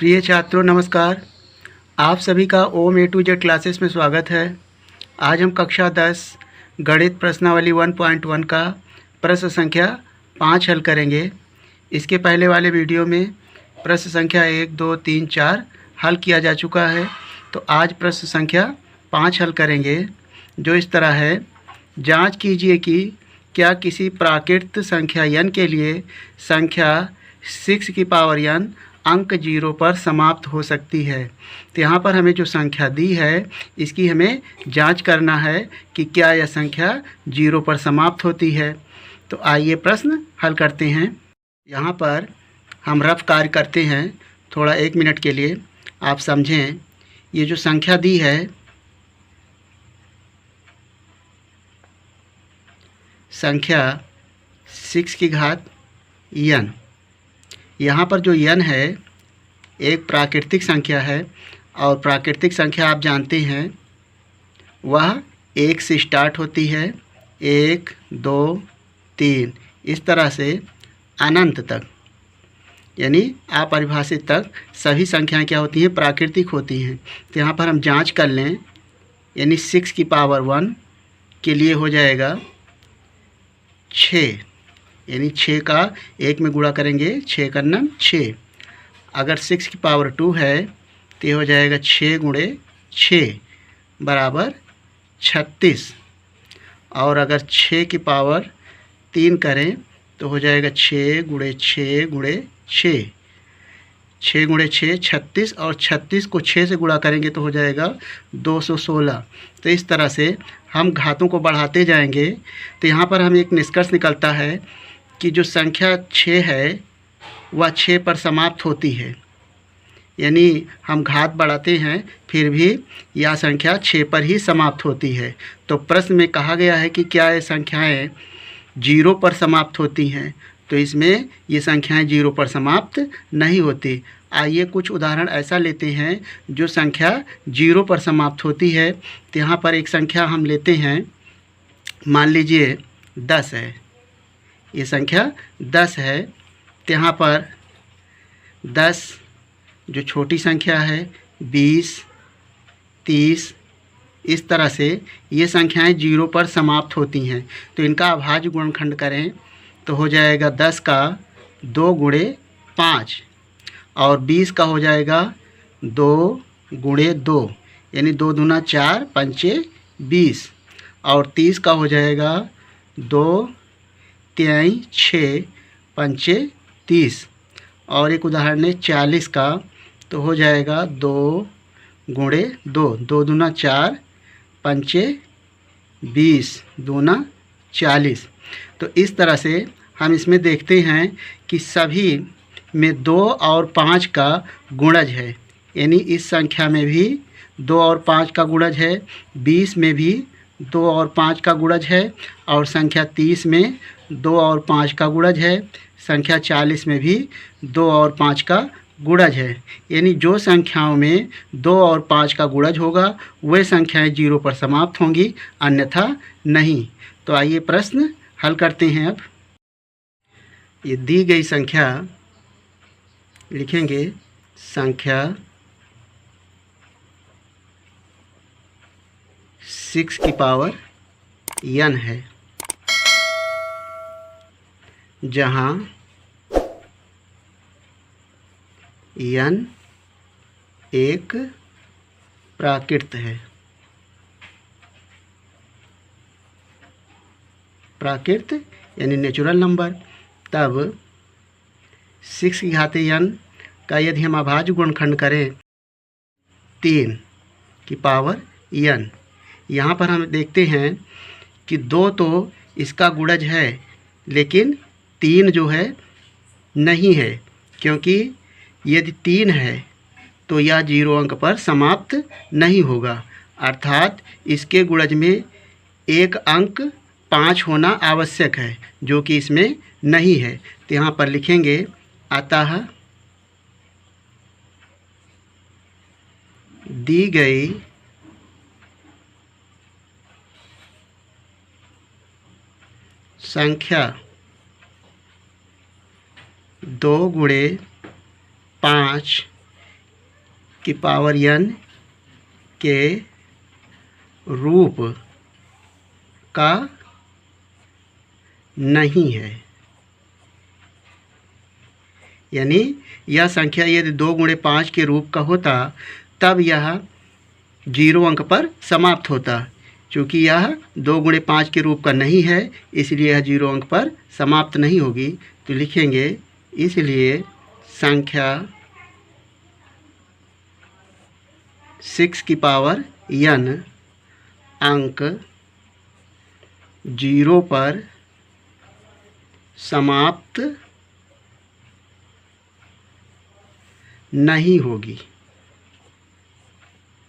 प्रिय छात्रों नमस्कार। आप सभी का ओम ए टू जेड क्लासेस में स्वागत है। आज हम कक्षा 10 गणित प्रश्नावली 1.1 का प्रश्न संख्या 5 हल करेंगे। इसके पहले वाले वीडियो में प्रश्न संख्या 1, 2, 3, 4 हल किया जा चुका है। तो आज प्रश्न संख्या 5 हल करेंगे, जो इस तरह है। जांच कीजिए कि क्या किसी प्राकृत संख्या n के लिए संख्या 6 की पावर n अंक 0 पर समाप्त हो सकती है। तो यहाँ पर हमें जो संख्या दी है, इसकी हमें जांच करना है कि क्या यह संख्या 0 पर समाप्त होती है। तो आइए प्रश्न हल करते हैं। यहाँ पर हम रफ कार्य करते हैं थोड़ा 1 मिनट के लिए, आप समझें। ये जो संख्या दी है, संख्या 6 की घात n, यहाँ पर जो n है एक प्राकृतिक संख्या है, और प्राकृतिक संख्या आप जानते हैं वह 1 से स्टार्ट होती है। 1, 2, 3 इस तरह से अनंत तक, यानी अपरिभाषित तक सभी संख्याएं क्या होती हैं, प्राकृतिक होती हैं। तो यहाँ पर हम जांच कर लें, यानी 6 की पावर 1 के लिए हो जाएगा 6, यानी 6 का 1 में गुणा करेंगे, 6 का 9 6। अगर 6 की पावर 2 है तो ये हो जाएगा 6 गुणे 6 बराबर 36। और अगर 6 की पावर 3 करें तो हो जाएगा 6 गुणे 6 गुणे 6, 6 गुणे 6 36, और 36 को 6 से गुणा करेंगे तो हो जाएगा 216। तो इस तरह से हम घातों को बढ़ाते जाएंगे। तो यहाँ पर हमें एक निष्कर्ष निकलता है कि जो संख्या 6 है वह 6 पर समाप्त होती है, यानी हम घात बढ़ाते हैं फिर भी यह संख्या 6 पर ही समाप्त होती है। तो प्रश्न में कहा गया है कि क्या ये संख्याएं 0 पर समाप्त होती हैं, तो इसमें ये संख्याएं 0 पर समाप्त नहीं होती। आइए कुछ उदाहरण ऐसा लेते हैं जो संख्या 0 पर समाप्त होती है। तो यहाँ पर एक संख्या हम लेते हैं, मान लीजिए 10 है, ये संख्या 10 है। तो यहाँ पर 10 जो छोटी संख्या है, 20, 30 इस तरह से ये संख्याएं 0 पर समाप्त होती हैं। तो इनका अभाज्य गुणनखंड करें तो हो जाएगा 10 का 2 गुणे 5, और 20 का हो जाएगा 2 गुणे 2, यानी 2 दूना 4 पंचे 20, और 30 का हो जाएगा 2 तिहाई 6 पंचे 30। और एक उदाहरण है 40 का, तो हो जाएगा 2 गुणे 2, 2 दूना 4 पंचे 20, दूना 40। तो इस तरह से हम इसमें देखते हैं कि सभी में 2 और 5 का गुणज है, यानी इस संख्या में भी 2 और 5 का गुणज है, 20 में भी 2 और 5 का गुणज है, और संख्या 30 में 2 और 5 का गुणज है, संख्या 40 में भी 2 और 5 का गुणज है। यानी जो संख्याओं में 2 और 5 का गुणज होगा वे संख्याएं 0 पर समाप्त होंगी, अन्यथा नहीं। तो आइए प्रश्न हल करते हैं। अब ये दी गई संख्या लिखेंगे, संख्या 6 की पावर n है, जहाँ n एक प्राकृत है। प्राकृत यानी नेचुरल नंबर। तब 6 की घात n का यदि हम अभाज्य गुणनखंड करें 3 की पावर n, यहाँ पर हम देखते हैं कि 2 तो इसका गुणज है, लेकिन 3 जो है नहीं है, क्योंकि यदि 3 है तो यह 0 अंक पर समाप्त नहीं होगा, अर्थात इसके गुणज में एक अंक 5 होना आवश्यक है, जो कि इसमें नहीं है। तो यहाँ पर लिखेंगे, अतः दी गई संख्या 2 गुणे 5 की पावर n के रूप का नहीं है। यानी यह संख्या यदि 2 गुणे 5 के रूप का होता तब यह 0 अंक पर समाप्त होता। चूँकि यह 2 गुणे 5 के रूप का नहीं है इसलिए यह 0 अंक पर समाप्त नहीं होगी। तो लिखेंगे इसलिए संख्या 6 की पावर n अंक 0 पर समाप्त नहीं होगी,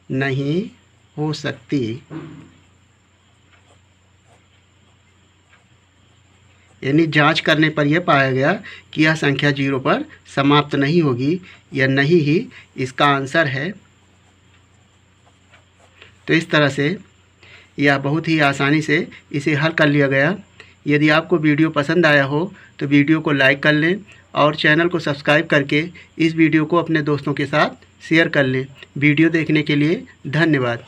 नहीं हो सकती। यानी जांच करने पर यह पाया गया कि यह संख्या 0 पर समाप्त नहीं होगी, या नहीं ही इसका आंसर है। तो इस तरह से यह बहुत ही आसानी से इसे हल कर लिया गया। यदि आपको वीडियो पसंद आया हो तो वीडियो को लाइक कर लें और चैनल को सब्सक्राइब करके इस वीडियो को अपने दोस्तों के साथ शेयर कर लें। वीडियो देखने के लिए धन्यवाद।